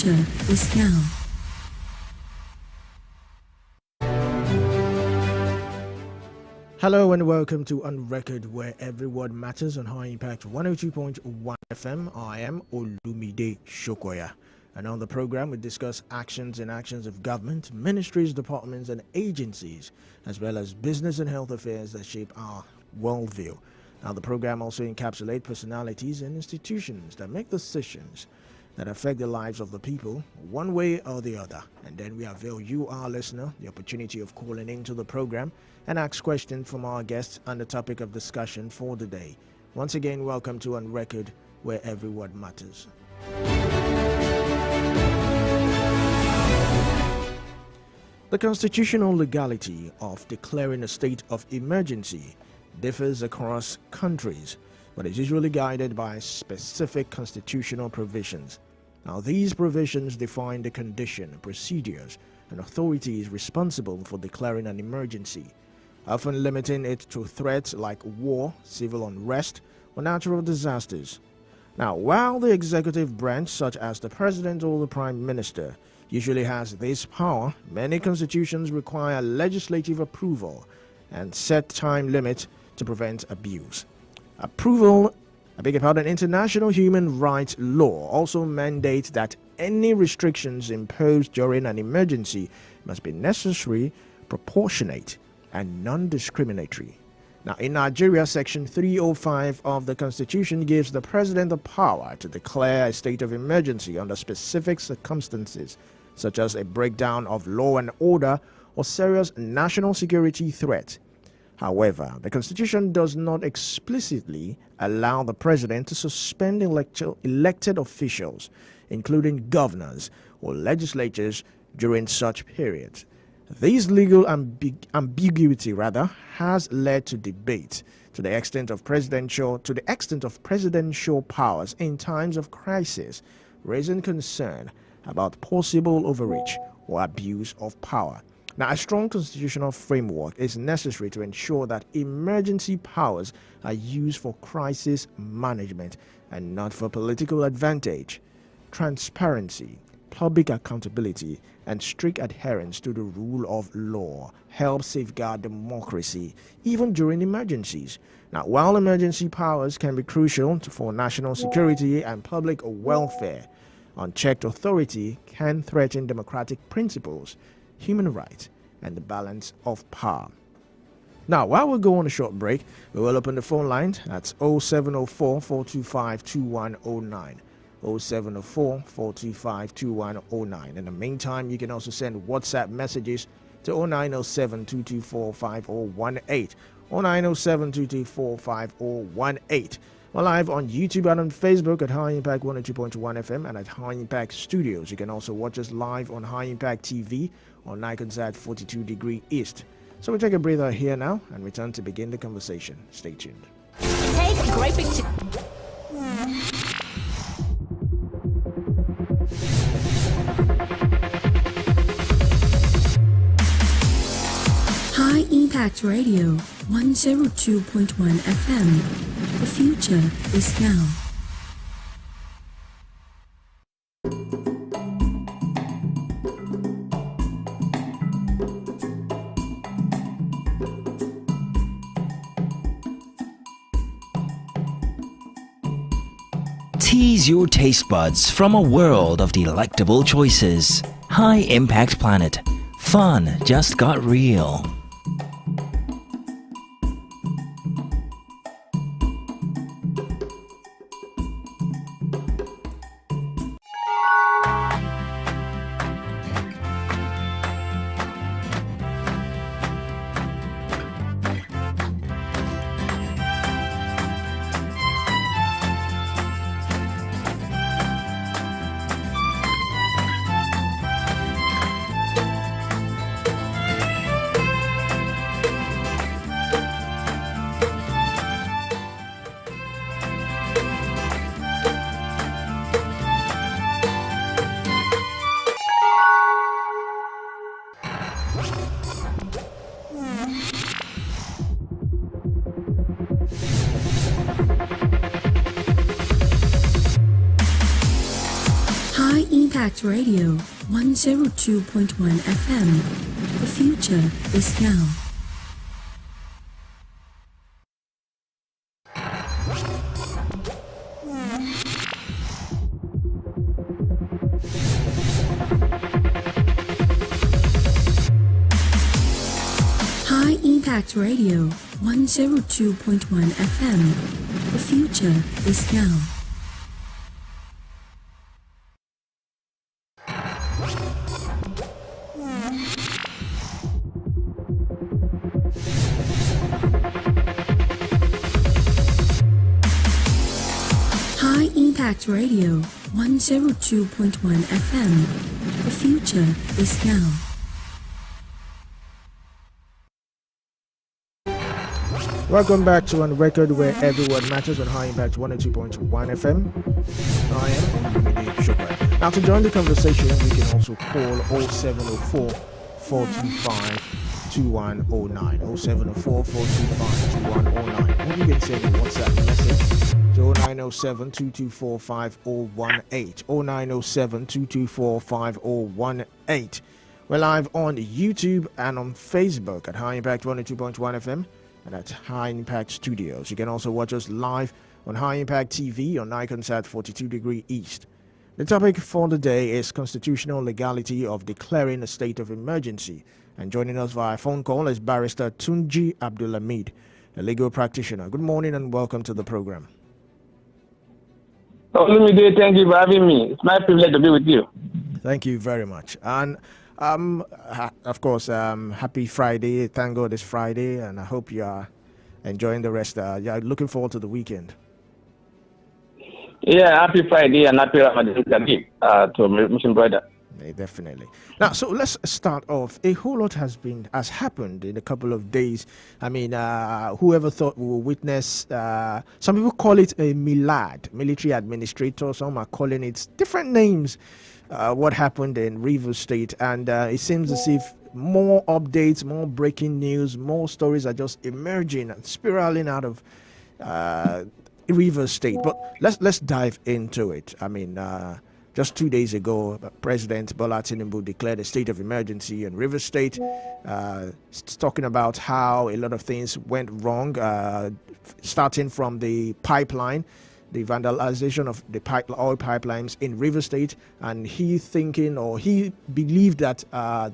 future is now. Hello and welcome to On Record, where every word matters on High Impact 102.1 FM. I am Olumide Shokoya. And on the program, we discuss actions and actions of government, ministries, departments, and agencies, as well as business and health affairs that shape our worldview. Now, the program also encapsulates personalities and institutions that make decisions that affect the lives of the people, one way or the other. And then we avail you, our listener, the opportunity of calling into the program and ask questions from our guests on the topic of discussion for the day. Once again, welcome to On Record, where every word matters. The constitutional legality of declaring a state of emergency differs across countries, but is usually guided by specific constitutional provisions. Now, these provisions define the condition, procedures, and authorities responsible for declaring an emergency, often limiting it to threats like war, civil unrest, or natural disasters. Now, while the executive branch, such as the president or the prime minister, usually has this power, many constitutions require legislative approval and set time limits to prevent abuse. International human rights law also mandates that any restrictions imposed during an emergency must be necessary, proportionate, and non-discriminatory. Now, in Nigeria, Section 305 of the Constitution gives the president the power to declare a state of emergency under specific circumstances, such as a breakdown of law and order or serious national security threat. However, the Constitution does not explicitly allow the president to suspend elected officials, including governors or legislatures, during such periods. This legal ambiguity has led to debate to the extent of presidential powers in times of crisis, raising concern about possible overreach or abuse of power. Now, a strong constitutional framework is necessary to ensure that emergency powers are used for crisis management and not for political advantage. Transparency, public accountability, and strict adherence to the rule of law help safeguard democracy even during emergencies. Now, while emergency powers can be crucial for national security and public welfare, unchecked authority can threaten democratic principles, human rights, and the balance of power. Now, while we go on a short break, we will open the phone line. That's 0704 425 2109. 0704 425 2109. In the meantime, you can also send WhatsApp messages to 0907 224 5018. 0907 224 5018. We're live on YouTube and on Facebook at High Impact 102.1 FM and at High Impact Studios. You can also watch us live on High Impact TV on Nikonsat 42 degree East. So we take a breather here now and return to begin the conversation. Stay tuned. Take a great picture. High Impact Radio 102.1 FM. The future is now. Tease your taste buds from a world of delectable choices. High Impact Planet. Fun just got real. Impact Radio 102.1 FM. The future is now. High Impact Radio 102.1 FM. The future is now. High Impact Radio 102.1 FM. The future is now. Welcome back to On Record, where every word matters on High Impact 102.1 FM. I am Olumide Shukran. Now, to join the conversation, you can also call 0704 425 2109. 0704 425 2109. Or you can send a WhatsApp message to 0907 224 5018. 0907 224 5018. We're live on YouTube and on Facebook at High Impact 102.1 FM. And at High Impact Studios. You can also watch us live on High Impact TV on Iconsat 42 degree East. The topic for the day is constitutional legality of declaring a state of emergency. And joining us via phone call is Barrister Tunji Abdulhamid, a legal practitioner. Good morning and welcome to the program. Olumide, thank you for having me. It's my privilege to be with you. Thank you very much. And of course, happy Friday. Thank God it's Friday, and I hope you are enjoying the rest. Yeah, looking forward to the weekend. Yeah, happy Friday and happy Ramadan to Muslim brother. Yeah, definitely. Now, so let's start off. A whole lot has happened in a couple of days. I mean, whoever thought we will witness, some people call it a milad, military administrator. Some are calling it different names. What happened in Rivers State, and it seems as if more updates, more breaking news, more stories are just emerging and spiraling out of Rivers State. But let's dive into it. I mean, just 2 days ago, President Bola Tinubu declared a state of emergency in Rivers State, talking about how a lot of things went wrong, starting from the pipeline, the vandalization of the oil pipelines in River State, and he believed that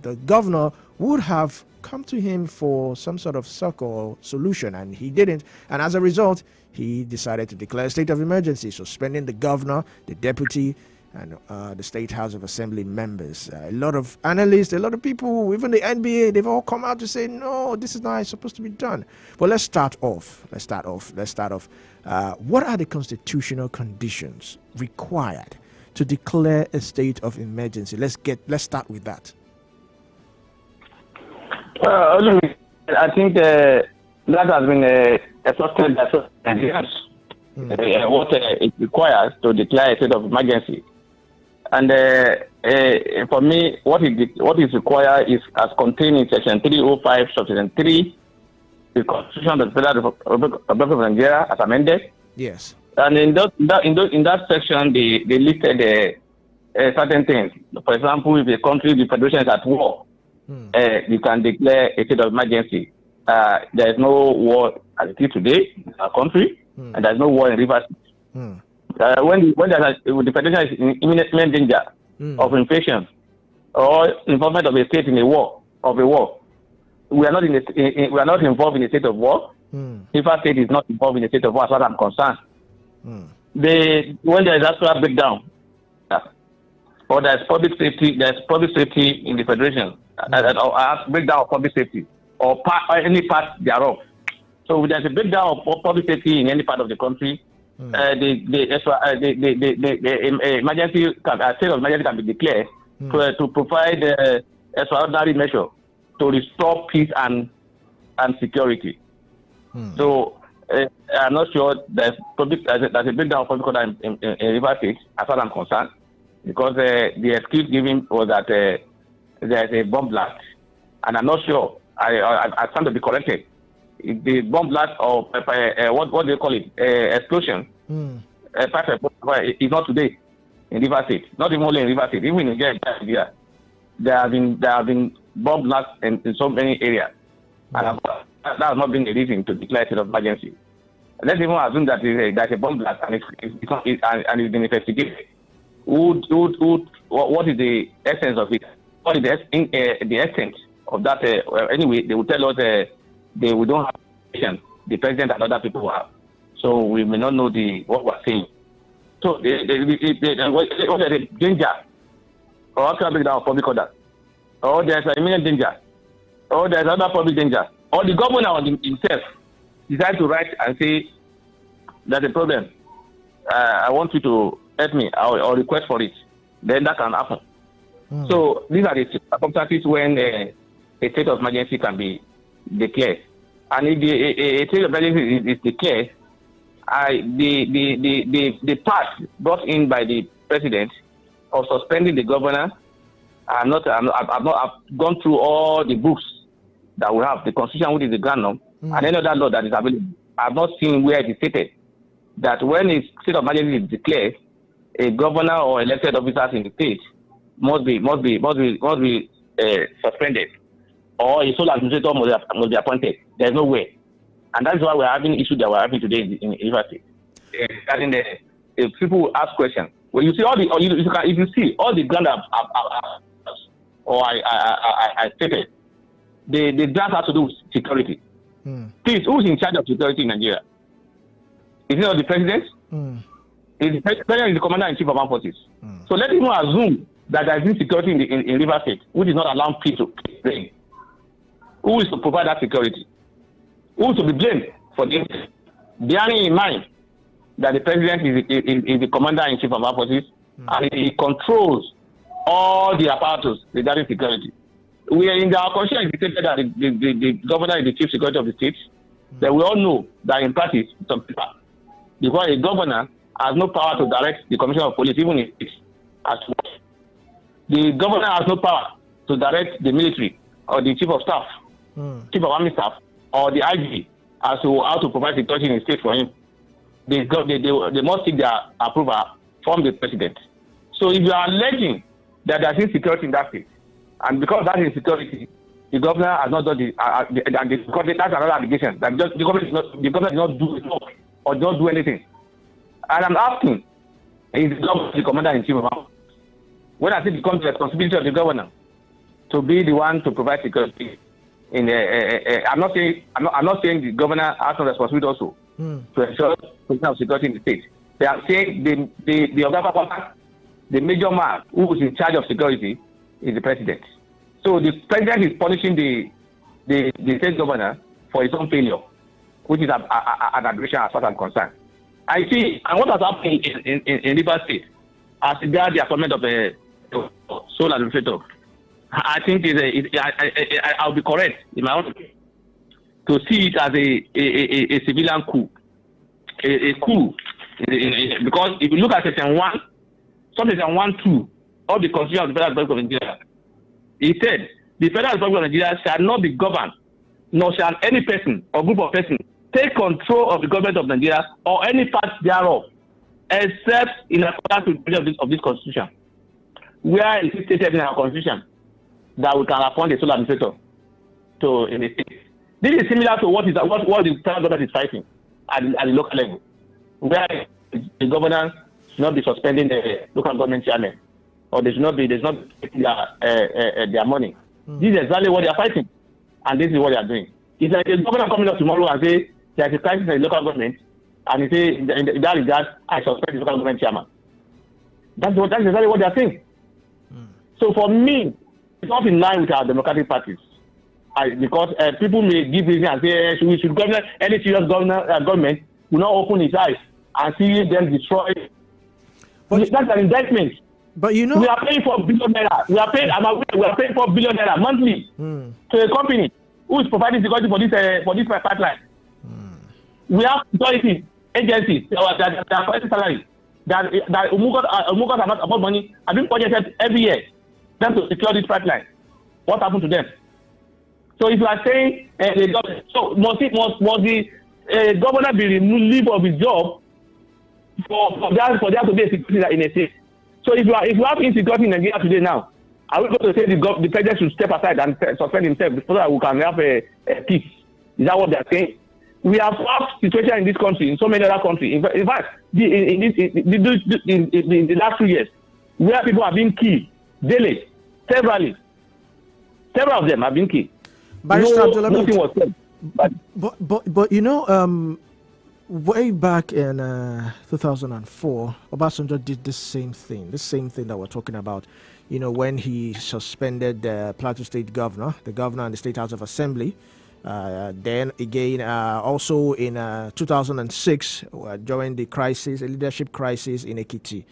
the governor would have come to him for some sort of succor or solution, and he didn't. And as a result, he decided to declare a state of emergency, suspending the governor, the deputy, and the State House of Assembly members. A lot of analysts, a lot of people, even the NBA, they've all come out to say, no, this is not supposed to be done. But let's start off. What are the constitutional conditions required to declare a state of emergency? Let's start with that. I think that has been exhausted by years. What it requires to declare a state of emergency. And for me, what is required is as contained in Section 305, Section 3, the Constitution of the Federal Republic of Nigeria, as amended. Yes. And in that section, they listed certain things. For example, if a country, the federation is at war, you can declare a state of emergency. There is no war as it is today in our country, and there is no war in Rivers. When the federation is in imminent danger of inflation or involvement of a state in a war, we are not we are not involved in a state of war. If our state is not involved in a state of war, as far as I'm concerned, when there is actual breakdown, or there's public safety in the federation, or breakdown of public safety, or any part thereof. So if there's a breakdown of public safety in any part of the country, the emergency state of emergency can be declared to provide extraordinary measure to restore peace and security. So I'm not sure there's a breakdown of public order in Rivers State, as far as I'm concerned, because the excuse given was that there's a bomb blast, and I'm not sure. I stand to be corrected. The bomb blast or what do you call it? Explosion. Is not today. in River State. Not even only in River State, even in Nigeria. There have been bomb blasts in so many areas. And that has not been the reason to declare a state of emergency. Let's even assume that there's a bomb blast and it's been investigated. What is the essence of it? What is the extent of that? Anyway, they will tell us we don't have patience, the president and other people have. So we may not know what we're saying. So what is the danger? Or how can I break down public order? Or there's an imminent danger? Or there's other public danger? Or the governor himself decides to write and say, there's a problem. I want you to help me or request for it. Then that can happen. So these are the circumstances when a state of emergency can be declared. And if a state of emergency is declared, the part brought in by the president of suspending the governor, I've gone through all the books that we have, the constitution, which is the ground norm, and any other law that is available. I've not seen where it is stated that when a state of emergency is declared, a governor or elected officers in the state must be suspended, or a sole administrator must be appointed. There's no way, and that's why we're having issues that we're having today in River State. Regarding if people ask questions, when you see if you see all the ground I stated, the ground has to do with security. Please, who's in charge of security in Nigeria? Is it not the president? The president is the commander-in-chief of armed forces. So let him assume that there is insecurity in River State, which is not allowing people to play. Who is to provide that security? Who is to be blamed for this? Bearing in mind that the president is the commander-in-chief of armed forces, and he controls all the apparatus regarding security. We are in our constitution indicated that the governor is the chief security of the state. But we all know that in practice, some people, because a governor has no power to direct the commissioner of police, even if it's as well. The governor has no power to direct the military or the chief of staff, chief of army staff, or the IG as to how to provide security in the state for him. They must seek their approval from the president. So if you are alleging that there's insecurity in that state, and because that insecurity, the governor has not done that's another allegation that the governor did not do it or don't do anything. And I'm asking, is the governor the commander-in-chief of arms? When I say it becomes the responsibility of the governor to be the one to provide security, I'm not saying the governor has no responsibility also to ensure security in the state. They are saying the major man who is in charge of security is the president. So the president is punishing the state governor for his own failure, which is an aggression as far as I'm concerned. I see, and what has happened in River State as regards the appointment of a sole administrator, I think I'll be correct in my own to see it as a civilian coup, a coup, because if you look at section 1, section 1(2) of the Constitution of the Federal Republic of Nigeria, it said the Federal Republic of Nigeria shall not be governed, nor shall any person or group of persons take control of the government of Nigeria or any part thereof, except in accordance with the provisions of this Constitution, where it is stated in our Constitution that we can appoint a sole administrator in the state. This is similar to what the federal government is fighting at the local level, where the governor should not be suspending the local government chairman, or there's not taking their money. This is exactly what they are fighting, and this is what they are doing. It's like a governor coming up tomorrow and say there's a crisis in the local government, and he say in that regard I suspend the local government chairman. That's exactly what they are saying. So for me, it's not in line with our democratic parties, because people may give reason and say we should govern any serious government will not open its eyes and see them destroy. But that's an indictment. But you know, we are paying for billion naira. We are paying for billion naira monthly to a company who is providing security for this pipeline. We have security agencies that are collecting salary. That Umugas are not about money. Have been budgeted every year them to secure this pipeline. What happened to them? So if you are saying must the governor be relieved of his job for there to be a security in a state? So if you have insecurity in Nigeria today now, are we going to say the president should step aside and suspend himself so that we can have a peace? Is that what they are saying? We have situation in this country, in so many other countries. In fact, in the last 2 years, where people have been killed daily, several of them have been killed. Nothing was said. But you know, way back in 2004, Obasanjo did the same thing that we're talking about. You know, when he suspended the Plateau State governor, the governor and the State House of Assembly. Then again, also in 2006, during the crisis, a leadership crisis in Ekiti,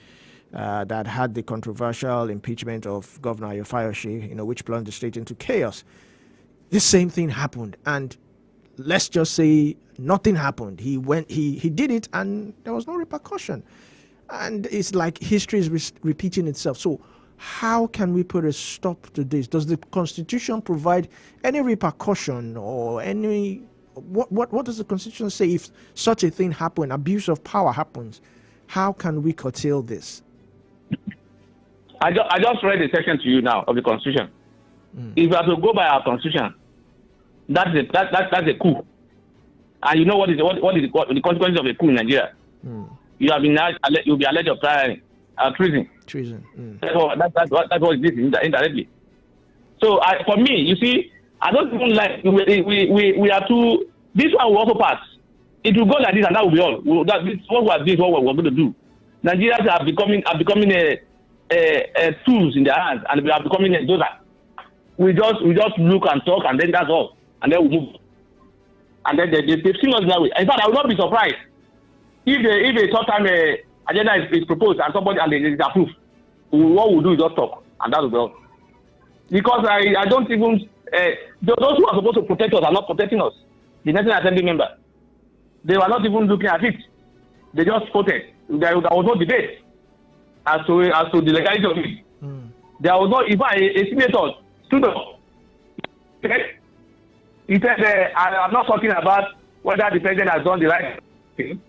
that had the controversial impeachment of Governor Ayo Fayoshi, which plunged the state into chaos. This same thing happened, and let's just say nothing happened. He did it, and there was no repercussion. And it's like history is repeating itself. So how can we put a stop to this? Does the Constitution provide any repercussion or any... What does the Constitution say if such a thing happens, abuse of power happens? How can we curtail this? I just read a section to you now of the Constitution. If you have to go by our Constitution, that's a coup. And you know what is the consequences of a coup in Nigeria? You'll be alleged of treason. Treason. That's what it is indirectly. So for me, you see, I don't even like we are too. This one will also pass. It will go like this, and that will be all. What we're going to do. Nigerians are becoming tools in their hands, and we are becoming a dozer. We just look and talk, and then that's all, and then we move. And then they've seen us that way. In fact, I will not be surprised if a short-term agenda is proposed and somebody and it is approved. What we'll do is just talk, and that will be all. Because I don't even those who are supposed to protect us are not protecting us. The National Assembly member, they were not even looking at it. They just voted. There was no debate as to the legality of it. There was no even a senator stood up. Okay? He said, I'm not talking about whether the president has done the right thing,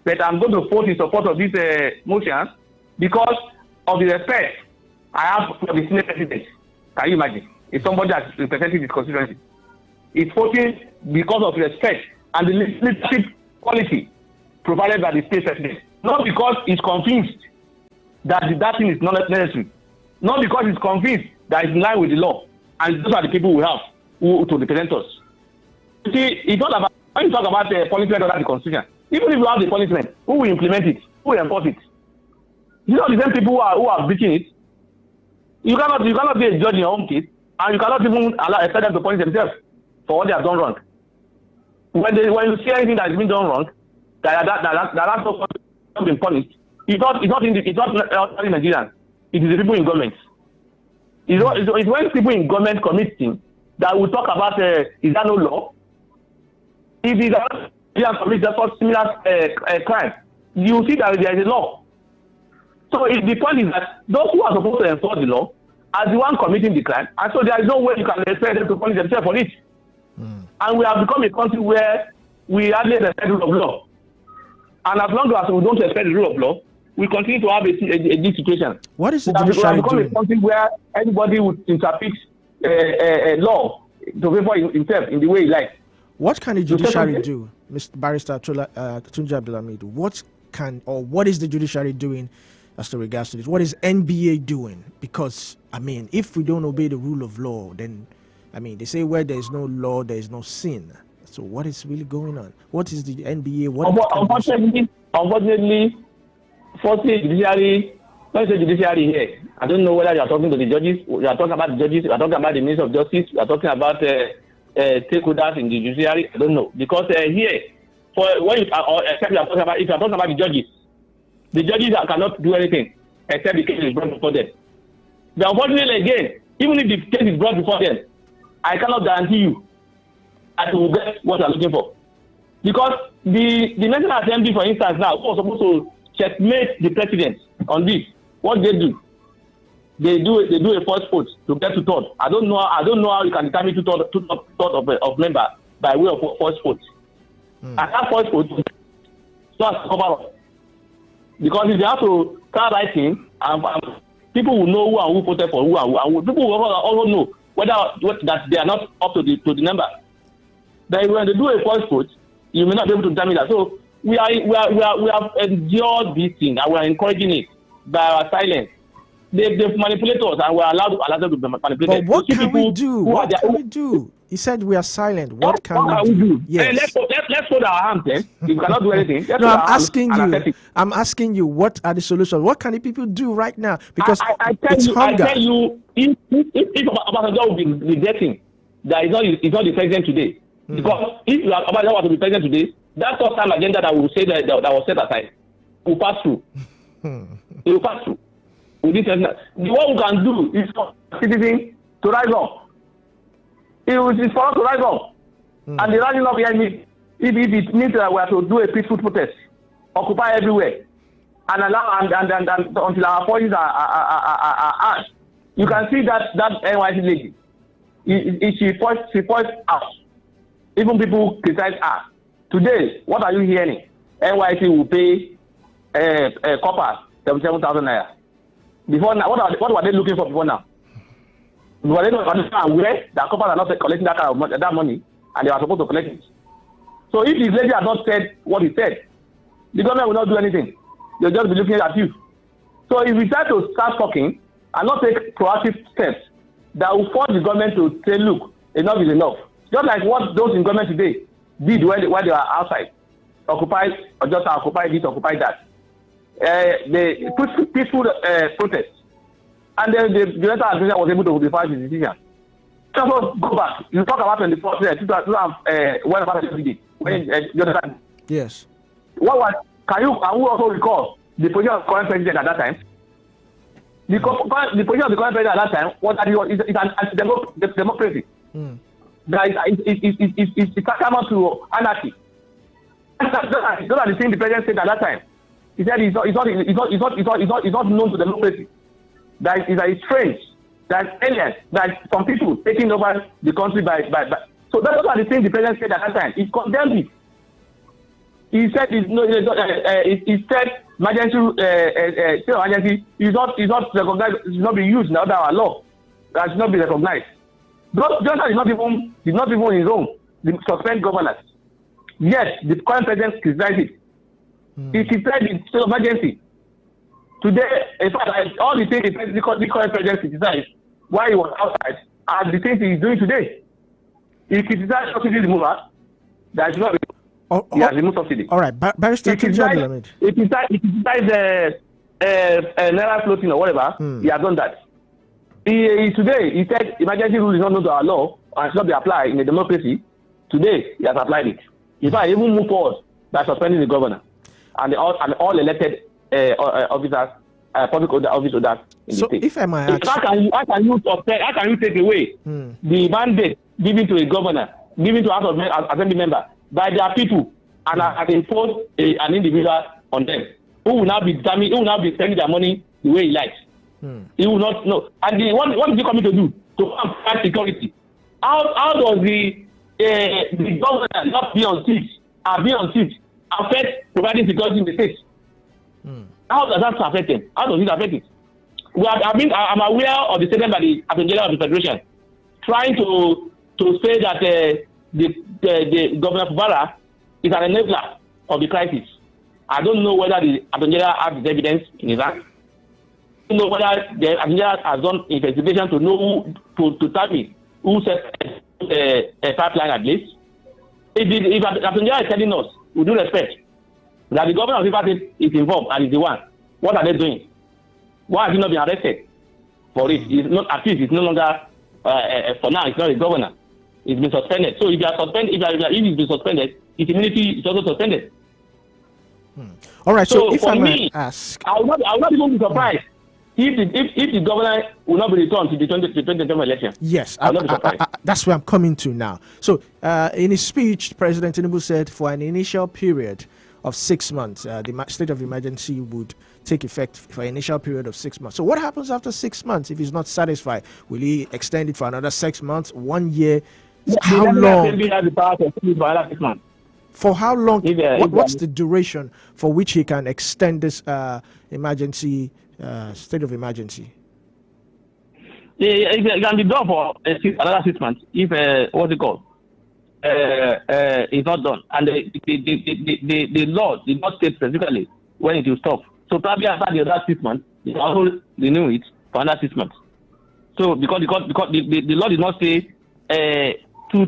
but I'm going to vote in support of this motion because of the respect I have for the Senate president. Can you imagine? If somebody that's representing his constituency is voting because of respect and the leadership quality provided by the state president, not because he's convinced that that thing is not necessary, not because he's convinced that it's in line with the law, and those are the people we have who to represent us. You see, it's not about, when you talk about the punishment under the Constitution, even if you have the punishment, who will implement it? Who will enforce it? You know the same people who are breaching it. You cannot be a judge in your own case, and you cannot even expect them to punish themselves for what they have done wrong. When you see anything that has been done wrong, that has not been punished, it's not Nigerians. It is the people in government. It's when people in government commit things that we talk about. Is there no law? If it's a commit such similar crime, you see that there is a law. So the point is that those who are supposed to enforce the law are the one committing the crime, and so there is no way you can expect them to punish themselves for it. And we have become a country where we hardly respect the rule of law. And as long as we don't respect the rule of law, we continue to have a this situation. What is the judiciary doing? We have become a country where anybody would interpret a law to favor himself in the way he likes. What can the judiciary do, Mr. Barrister Tunji Abdulhamid? What is the judiciary doing as to regards to this? What is NBA doing? Because, if we don't obey the rule of law, then, they say where there is no law, there is no sin. So what is really going on? What is the NBA? Unfortunately, firstly, judiciary, when you say judiciary here, I don't know whether you are talking to the judges, you are talking about the judges, you are talking about the Minister of Justice, you are talking about stakeholders in the judiciary. I don't know. Because here, if you are talking about the judges cannot do anything except the case is brought before them. But unfortunately, again, even if the case is brought before them, I cannot guarantee you that you will get what you are looking for. Because the National Assembly, for instance, now, who was supposed to checkmate the president on this, what they do? They do a first vote to get to third. I don't know how you can determine two third of member by way of first vote. And that first vote, so as to cover up. Because if they have to start writing, people will know who voted for who and who. People will also know that they are not up to the number. Then when they do a false vote, you may not be able to determine that. So we have endured this thing and we are encouraging it by our silence. They've manipulated us and we are allowed to be manipulated. But what can we do? What can we do? He said we are silent. What can we do? Yes. Let's hold our hands then. If we cannot do anything, no, I'm asking you, what are the solutions? What can the people do right now? Because I tell you, if Obasanjo will be rejecting that is not the president today. Because if Obasanjo was to be president today, that short-term agenda that we say that was set aside will pass through. It will pass through. What we can do is for citizens to rise up. It is for us to rise up. And the rising up behind me, if it means that we have to do a peaceful protest, occupy everywhere, and allow and until our voices are asked. You can see that NYC lady. She points out. Even people criticize her. Today, what are you hearing? NYC will pay coppers 77,000 naira. Before now, what were they looking for before now? Were they not aware that coppers are not collecting that money and they are supposed to collect it? So if this lady has not said what he said, the government will not do anything. They'll just be looking at you. So if we try to start talking and not take proactive steps that will force the government to say, look, enough is enough. Just like what those in government today did while they were outside. Occupy this, occupy that. The peaceful protest. And then the director administration was able to modify the decision. Just go back. You talk about 2001 when you understand? Yes. Can you also recall the position of the current president at that time? The position of the current president at that time was that it's an anti-democracy. That it's tantamount to anarchy. Those are the things the president said at that time. He said it's not known to democracy. That it's strange. That aliens, that some people taking over the country by. So those are the things the president said at that time. He condemned it. He said he said emergency emergency is not recognized, it should not be used under our law. That should not be recognized. Johnson did not even in his own suspend governors. Yes, the current president criticized it. He criticized the state of emergency. Today, in fact, all the things the current president criticized while he was outside are the things he is doing today. He criticized subsidy removal. That should not be. He has removed subsidy. All right, Barrister Tunji. He criticized naira floating or whatever. He has done that. Today, he said emergency rule is not known to our law and should not be applied in a democracy. Today, he has applied it. In fact, he even moved forward by suspending the governor and all elected officers, public office holders in the state. If I might ask, how can you take away the mandate given to a governor, given to House of Assembly member by their people, and impose an individual on them who will now be spending their money the way he likes? He will not know. And what is he coming to do? To fight security. How does the governor not be on seat affect providing security in the state? How does that affect him? How does it affect it? I'm aware of the statement by the Attorney General of the Federation trying to say that the Governor Fubara is an enabler of the crisis. I don't know whether the Attorney General has this evidence in his hand. I don't know whether the Attorney General has done investigation to know to tell me who set a pipeline at least. If the Attorney General is telling us, with due respect, that the governor of Rivers State is involved and is the one, what are they doing? Why has he not been arrested for it? It's not, at least it's no longer, for now, it's not a governor. It's been suspended. So if it's been suspended, its immunity is also suspended. All right, so if I may may ask, I will not even be surprised if the governor will not be returned to the 2020 election. Yes, that's where I'm coming to now. So in his speech, President Tinubu said for an initial period of 6 months, the state of emergency would take effect for an initial period of 6 months. So what happens after 6 months if he's not satisfied? Will he extend it for another 6 months, 1 year? How long? Has the power to extend it for another 6 months. For how long? What's the duration for which he can extend this emergency state of emergency? It can be done for another 6 months if what's it called? It's not done, and the law did not state specifically when it will stop. So probably after the other 6 months, they also renew it for another 6 months. So because the law did not say 2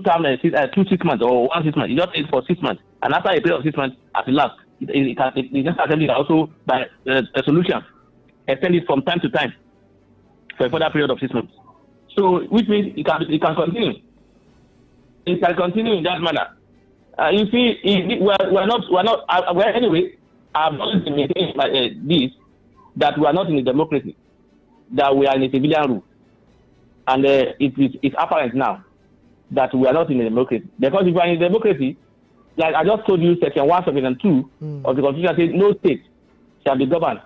6 months or 1 6 months, it just says for 6 months, and after a period of 6 months, at the last, the National Assembly can also by a solution extend it from time to time for a further period of 6 months. So which means it can continue. It can continue in that manner. You see, we're not. Anyway, I've always been maintaining this, that we are not in a democracy, that we are in a civilian rule, and it's apparent now that we are not in a democracy. Because if we are in a democracy, like I just told you, Section 172 of the Constitution says no state shall be governed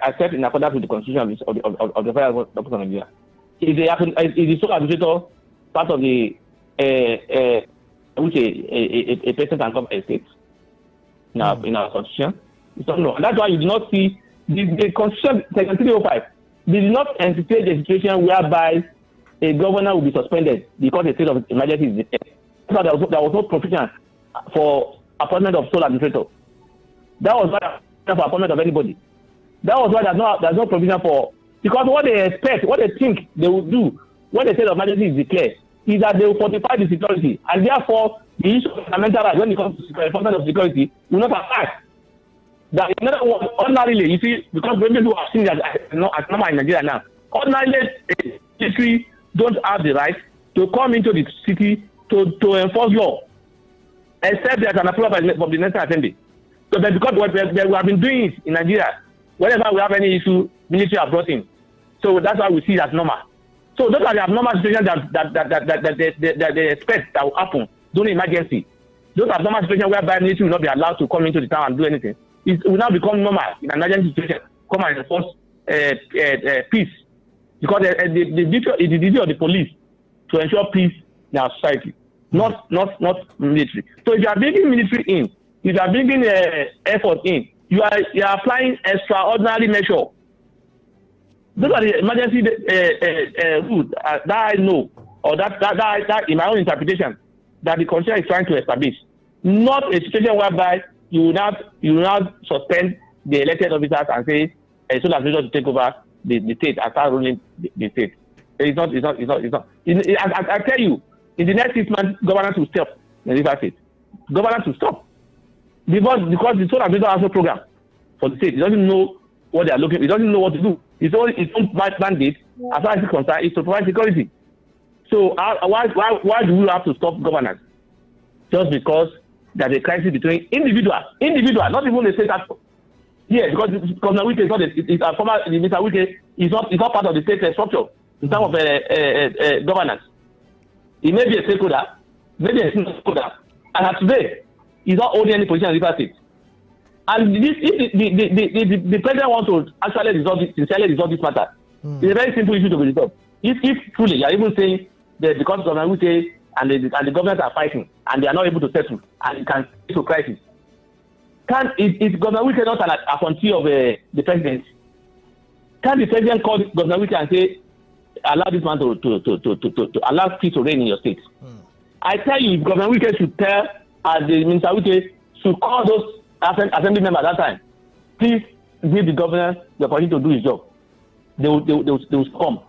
except in accordance with the Constitution of the Federal Republic of Nigeria. Is the sole administrator part of the which a person can govern a state in our Constitution? It's not no. That's why you do not see the Constitution, Section 305, did not anticipate a situation whereby a governor will be suspended because a state of emergency is declared. So there was no provision for appointment of sole administrator. That was why for appointment of anybody. That was why there's no provision for, because what they expect, what they think they will do when the state of emergency is declared is that they will fortify the security, and therefore the issue of fundamental rights when it comes to enforcement of security will not apply. That in other words, ordinarily, you see, because many people have seen that as normal in Nigeria now, ordinarily military don't have the right to come into the city to enforce law, except there's an approval from the National Assembly. So that because we have been doing it in Nigeria, whenever we have any issue, military are brought in. So that's why we see it as normal. So those are the abnormal situations that they expect that will happen during emergency. Those are abnormal situations whereby military will not be allowed to come into the town and do anything. It will now become normal in an emergency situation. Come and enforce peace, because the duty of the police to ensure peace in our society, not military. So if you are bringing military in, if you are bringing effort in, you are applying extraordinary measure. Those are the emergency rules that I know, or that in my own interpretation, that the Constitution is trying to establish. Not a situation whereby you will not suspend the elected officers and say so that to take over the state and start ruling the state. It's not. I tell you, in the next 6 months, governance will stop in the River State. Governance will stop. Because the Solar Business has no program for the state. It doesn't know what they are looking. It doesn't know what to do. Its own mandate, as far as it's concerned, is to provide security. So why do we have to stop governance? Just because there's a crisis between individual, not even the state actor. Yeah, because Governor Wike is not a former Mr. Wike is not part of the state structure in terms of governance. He may be a stakeholder, maybe a stakeholder, and as today, he's not holding any position in the state. And if the president wants to actually sincerely resolve this matter, it's a very simple issue to be resolved. If truly you are even saying that because Governor Wike and the government are fighting and they are not able to settle and it can lead to crisis, is Governor Wike not an appointee of the president? Can the president call Governor Wike and say, allow this man to allow peace to reign in your state? I tell you, if Governor Wike should tell the Minister Wike should call those assembly members at that time, please give the governor the opportunity to do his job. They will come.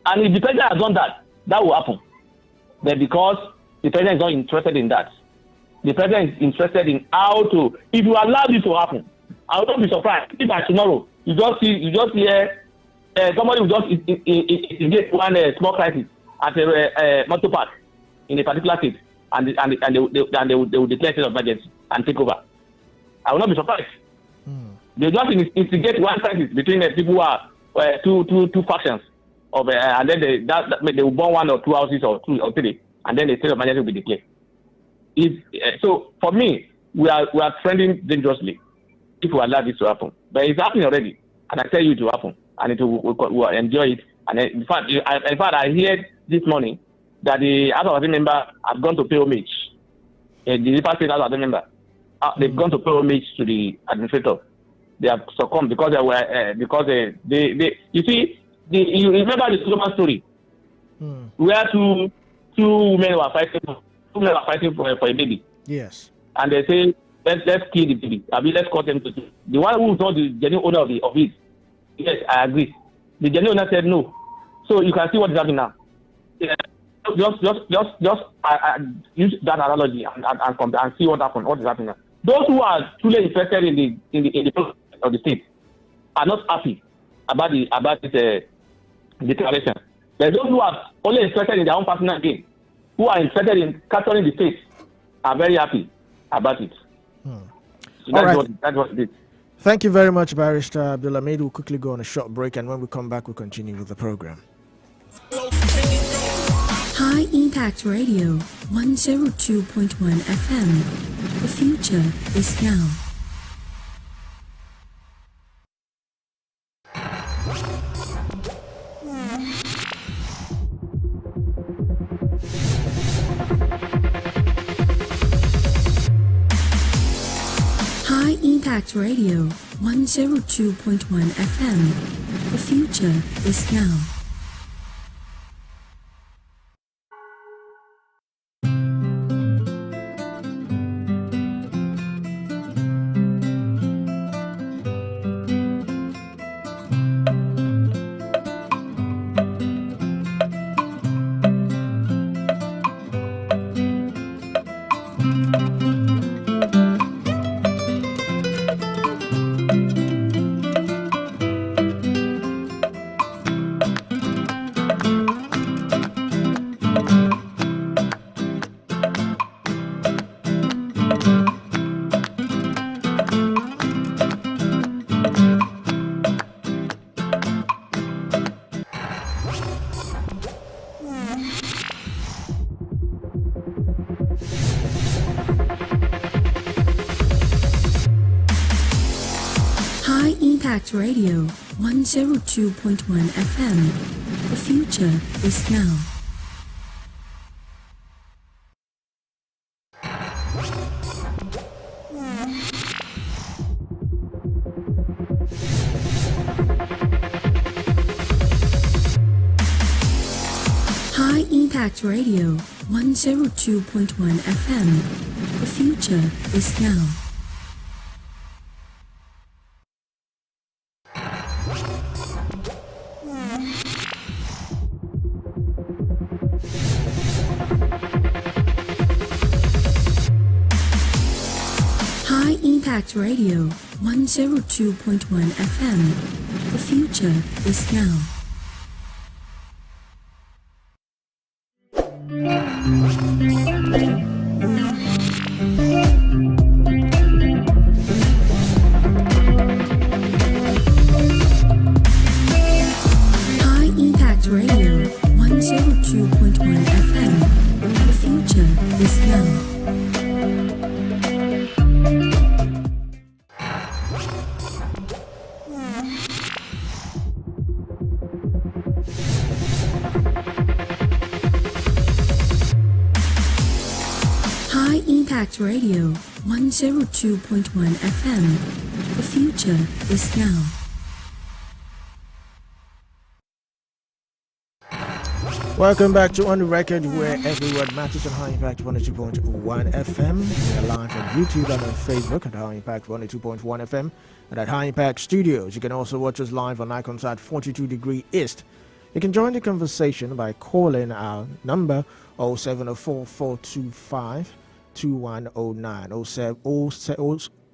And if the president has done that, that will happen. But because the president is not interested in that, the president is interested in how to. If you allow this to happen, I will not be surprised if by tomorrow you just hear somebody will just engage one small crisis at a motor park in a particular state, and they will declare state of emergency and take over. I will not be surprised. They just instigate one crisis between people who are two factions of, and then they will burn 1 or 2 houses or 2 or 3, and then the state of emergency will be declared. So for me, we are trending dangerously if we allow this to happen. But it's happening already, and I tell you it will happen, and we'll enjoy it. And in fact, I heard this morning that the House of Assembly member have gone to pay homage the River State House member. They've gone to pay homage to the administrator. They have succumbed because they were you see, you remember the Solomon story where two women were fighting for a baby. Yes. And they say let's kill the baby. I mean, let's cut them to two. The one who was not the genuine owner of it. Yes, I agree. The genuine owner said no. So you can see what is happening now. Yeah. Just use that analogy and see what happened. What is happening now? Those who are truly interested in the process of the state are not happy about this declaration. But those who are only interested in their own personal gain, who are interested in capturing the state, are very happy about it. So that's what it is. Thank you very much, Barrister Abdulhamid. We'll quickly go on a short break, and when we come back, we'll continue with the program. High Impact Radio 102.1 FM. The future is now. High Impact Radio 102.1 FM. The future is now. Impact Radio 102.1 FM. The future is now. High Impact Radio 102.1 FM. The future is now. High Impact Radio 102.1 FM. The future is now. High Impact Radio 102.1 FM. The future is now. High Impact Radio 102.1 FM. The future is now. Welcome back to On the Record, where every word matters on High Impact 102.1 FM. We are live on YouTube and on Facebook at High Impact 102.1 FM and at High Impact Studios. You can also watch us live on Iconsat 42 Degree East. You can join the conversation by calling our number 0704 425 2109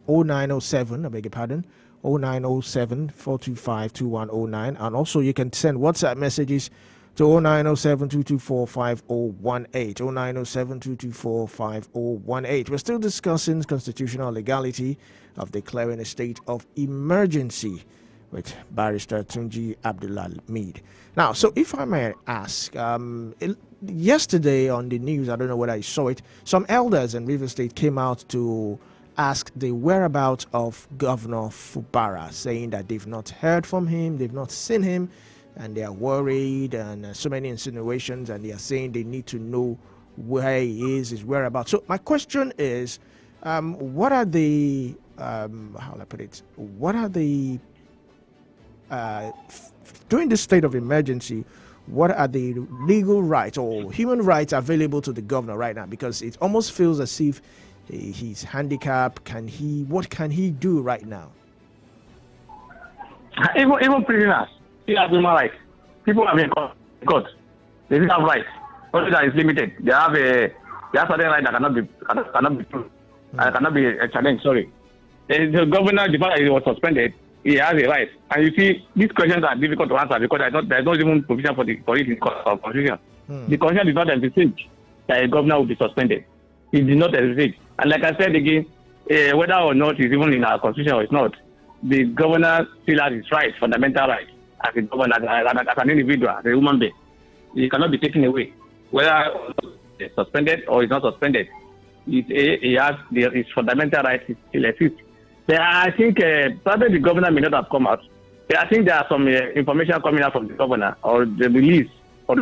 0907, I beg your pardon, 0907 425 2109, and also you can send WhatsApp messages to 0907 224 5018 0907 224 5018. We're still discussing constitutional legality of declaring a state of emergency with Barrister Tunji Abdulhamid. Now, so if I may ask, yesterday on the news, I don't know whether I saw it, some elders in Rivers State came out to ask the whereabouts of Governor Fubara, saying that they've not heard from him, they've not seen him, and they are worried, and so many insinuations, and they are saying they need to know where he is, his whereabouts. So my question is, what are the how do I put it? What are the during this state of emergency? What are the legal rights or human rights available to the governor right now? Because it almost feels as if he's handicapped. What can he do right now? Even prisoners, they have human rights. People have been caught. They don't have rights. Only that is limited. They have certain rights that cannot be proved. Cannot be challenged. Sorry. The governor, the fact that he was suspended, he has a right. And you see, these questions are difficult to answer because there's not even provision for it in the Constitution. The Constitution did not envisage that a governor would be suspended. It did not envisage. And like I said again, whether or not it's even in our Constitution or it's not, the governor still has his rights, fundamental rights, as a governor, as an individual, as a human being. It cannot be taken away. Whether it's suspended or it's not suspended, he has his fundamental rights still exist. I think probably the governor may not have come out. I think there are some information coming out from the governor or the release from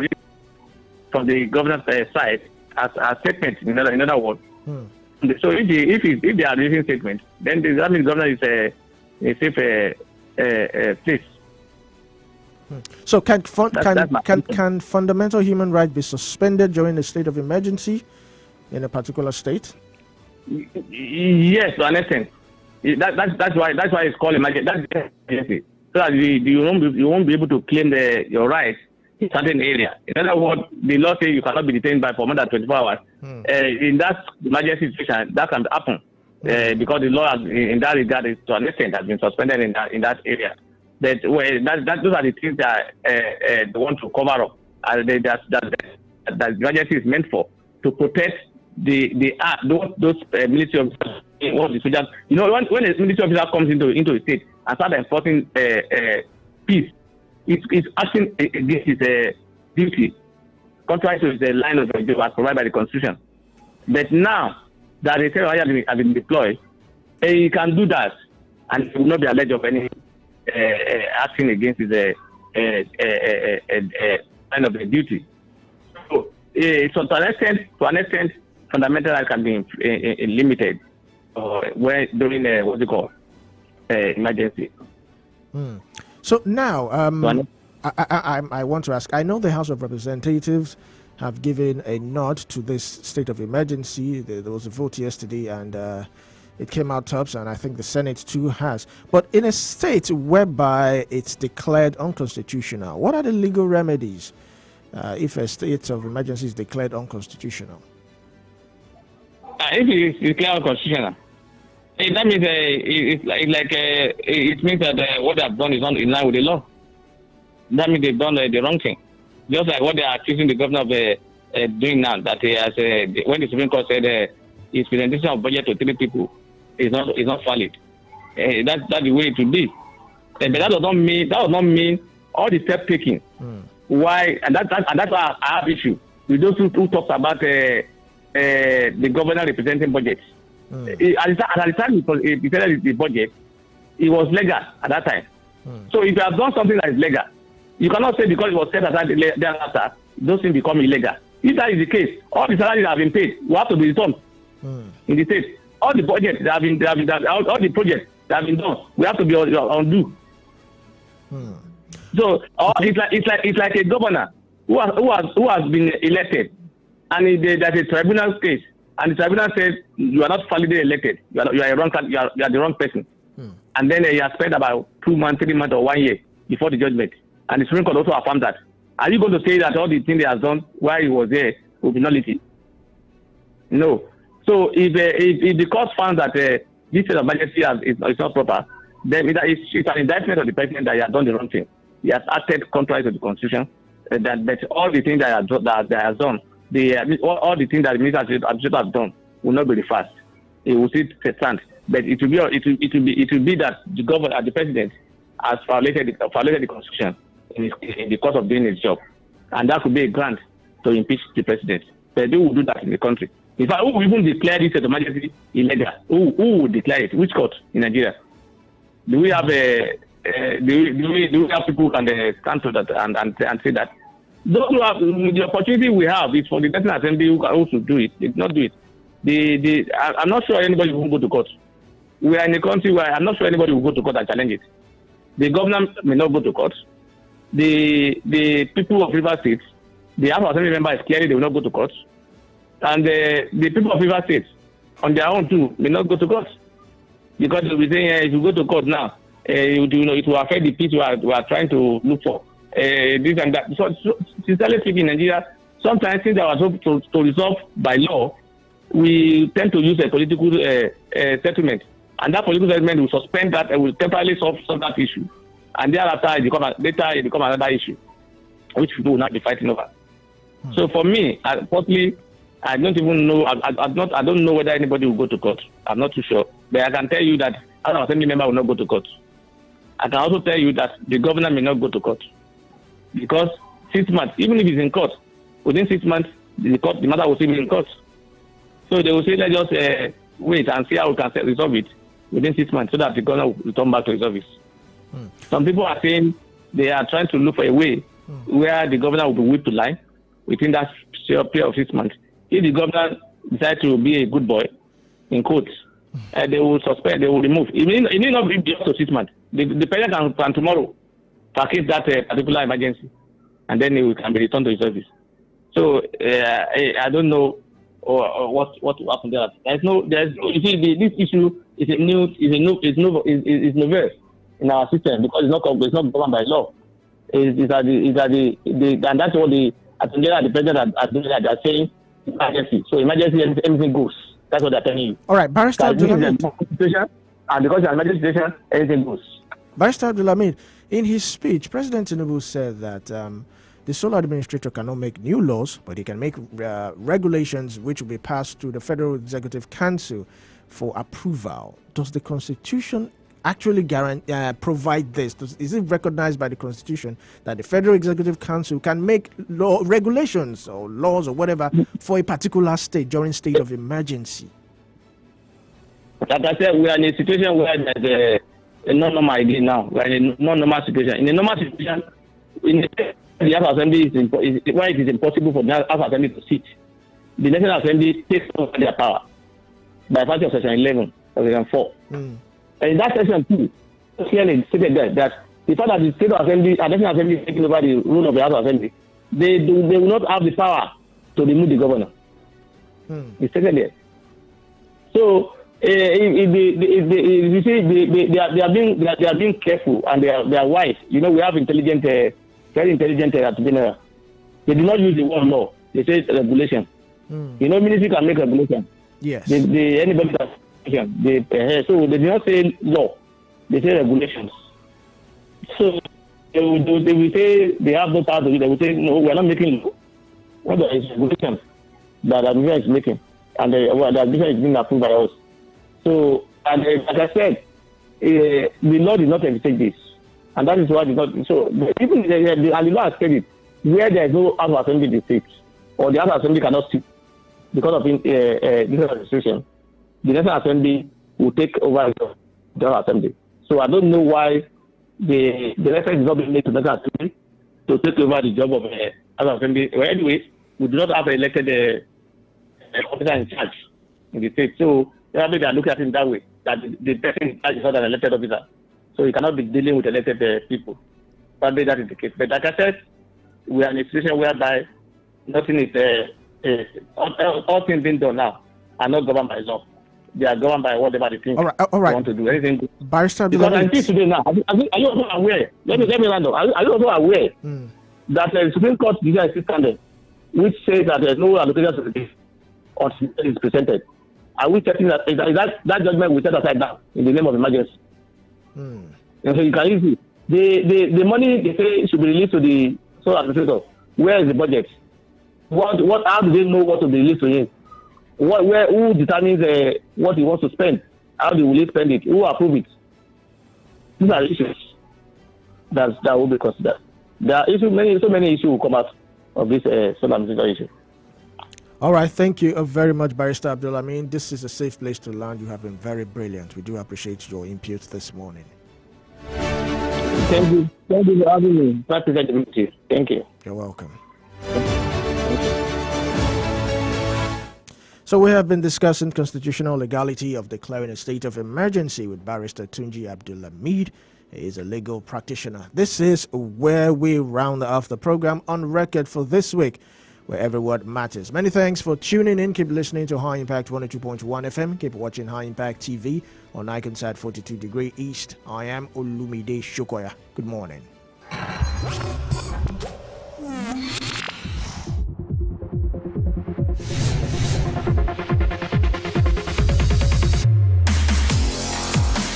the governor's side as a statement, in other words. So if they are releasing statements, then that means the governor is a safe place. So can fundamental human rights be suspended during a state of emergency in a particular state? Yes, to an extent. That's why it's called emergency. So that you won't be able to claim your rights in certain area. In other words, the law says you cannot be detained for more than 24 hours. In that emergency situation, that can happen because the law in that regard is to an extent has been suspended in that area. Those are the things that they want to cover up. That emergency is meant for, to protect those military officers. You know, when a military officer comes into a state and starts enforcing peace, it's acting against his duty, contrary to the line of duty as provided by the Constitution. But now that the state has been deployed, he can do that, and he will not be alleged of any acting against his line of the duty. So to an extent, fundamental rights can be limited during emergency. So now, I want to ask. I know the House of Representatives have given a nod to this state of emergency. There was a vote yesterday, and it came out tops, and I think the Senate too has. But in a state whereby it's declared unconstitutional, what are the legal remedies if a state of emergency is declared unconstitutional? If it is declared unconstitutional, that means it means that what they have done is not in line with the law. That means they've done the wrong thing. Just like what they are accusing the governor of doing now, that he has when the Supreme Court said his presentation of budget to 3 people is not valid. That's the way it should be. But that does not mean all the steps taken. Why? And that's why I have issue with those who talks about the governor representing budget. At the time he presented the budget, it was legal at that time. So if you have done something that is legal, you cannot say because it was set aside thereafter, those things become illegal. If that is the case, all the salaries that have been paid will have to be returned in the state. All the budgets that have been all the projects that have been done, we have to be undo. So it's like a governor who has been elected, and there's a tribunal case, and the tribunal says you are not validly elected. You are the wrong person, and then he has spent about 2 months, 3 months, or 1 year before the judgment, and the Supreme Court also affirmed that. Are you going to say that all the things he has done while he was there will be nullity? No. So if the court found that this state of emergency is not proper, then it's an indictment of the president that he has done the wrong thing. He has acted contrary to the Constitution. That all the things that has done, all the things that the minister has done will not be reversed. It will still stand. But it will be that the government, the president, has violated the Constitution in the course of doing his job, and that could be a grant to impeach the president. But they will do that in the country. In fact, who will even declare this state of emergency illegal? Who will declare it? Which court in Nigeria? Do we have do we have people who can stand to that and say that? those who have the opportunity we have is for the National Assembly who can also do it. They did not do it. I'm not sure anybody will go to court. We are in a country where I'm not sure anybody will go to court and challenge it. The governor may not go to court. The people of River State, the House of Assembly members clearly they will not go to court. And the people of River State, on their own too, may not go to court. Because they'll be saying, if you go to court now, it will affect the peace we are trying to look for. This and that. So sincerely speaking, in Nigeria, sometimes things that are supposed to resolve by law, we tend to use a political settlement. And that political settlement will suspend that and will temporarily solve that issue. And thereafter, it become another issue, which people will not be fighting over. So for me, personally, I don't even know. I don't know whether anybody will go to court. I'm not too sure. But I can tell you that our assembly member will not go to court. I can also tell you that the governor may not go to court. Because 6 months, even if he's in court, within 6 months, the matter will still be in court. So they will say, let's just wait and see how we can resolve it within 6 months so that the governor will return back to his office. Some people are saying they are trying to look for a way where the governor will be whipped to line within that period of 6 months. If the governor decides to be a good boy, in quotes, they will suspend, they will remove. It may not be up to 6 months. The president can tomorrow package that particular emergency, and then it can be returned to his office. So I don't know what will happen there. There's no. You see, this issue is novel in our system because it's not governed by law. And that's what the president are saying. Emergency. So emergency, everything goes. That's what they're telling you. All right, Barrister Abdulhamid. And because it's an emergency situation, everything goes. Barrister Abdulhamid, in his speech, President Tinubu said that the sole administrator cannot make new laws, but he can make regulations which will be passed to the Federal Executive Council for approval. Does the Constitution actually provide this? Is it recognized by the Constitution that the Federal Executive Council can make regulations or laws or whatever for a particular state during state of emergency? Like I said, we are in a situation where there's a non-normal idea now. We are in a non-normal situation. In a normal situation, the House Assembly where it is impossible for the House Assembly to sit. The National Assembly takes over their power by virtue of Section 11 or Section 4. And in that Section 2, clearly stated there that the fact that the State Assembly and National Assembly is taking over the rule of the House Assembly, they will not have the power to remove the governor. It's stated there. So you see, they are being careful and they are wise. You know, we have intelligent, very intelligent general. They do not use the word law. They say regulation. You know, ministry can make regulation. Yes. Anybody can. So they do not say law. They say regulations. So they will say they have no power to do. They will say no, we are not making law. What there is regulations that the administration is making, and the administration is being approved by us. So, and like I said, the law did not envisage this, and that is why it's not. So, even the law has said it, where there is no House of Assembly in the state, or the House of Assembly cannot sit because of this administration, the National Assembly will take over the House Assembly. So, I don't know why the reference is not being made to the National Assembly to take over the job of House of Assembly. Well, anyway, we do not have an elected officer in charge in the state. So, probably they are looking at it that way, that the person in charge is not an elected officer. So he cannot be dealing with elected people. Probably that is the case. But like I said, we are in a situation whereby nothing is, all things being done now are not governed by law. They are governed by whatever they think all right. they want to do. Anything. Barrister Because until today now, are you also aware? Let me random. Are you also aware that the Supreme Court decision is standard, which says that there is no allocation to the case until it is presented? Are we checking that judgment we set aside now in the name of emergency? And so you can easily the money they say should be released to the sole administrator. Where is the budget? How do they know what to be released to him? Who determines what he wants to spend? How do we spend it? Who approve it? These are issues that will be considered. There are issues, so many issues will come out of this sole administrator issue. All right, thank you very much, Barrister Abdulhamid. This is a safe place to learn. You have been very brilliant. We do appreciate your input this morning. Thank you. Thank you for having me. Thank you. You're welcome. So we have been discussing constitutional legality of declaring a state of emergency with Barrister Tunji Abdulhamid. He is a legal practitioner. This is where we round off the program on record for this week, where every word matters. Many thanks for tuning in. Keep listening to High Impact 102.1 FM. Keep watching High Impact TV on Iconsat 42 degree East. I am Olumide Shokoya. Good morning.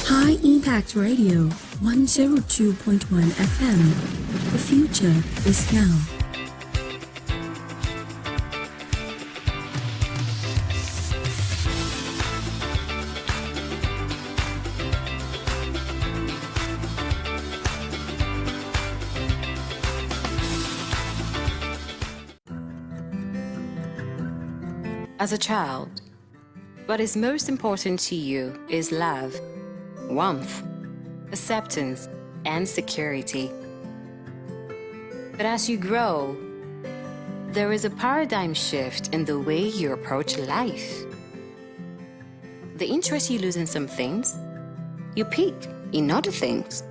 High Impact Radio 102.1 FM. The future is now. As a child, what is most important to you is love, warmth, acceptance, and security. But as you grow, there is a paradigm shift in the way you approach life. The interest you lose in some things, you pick in other things.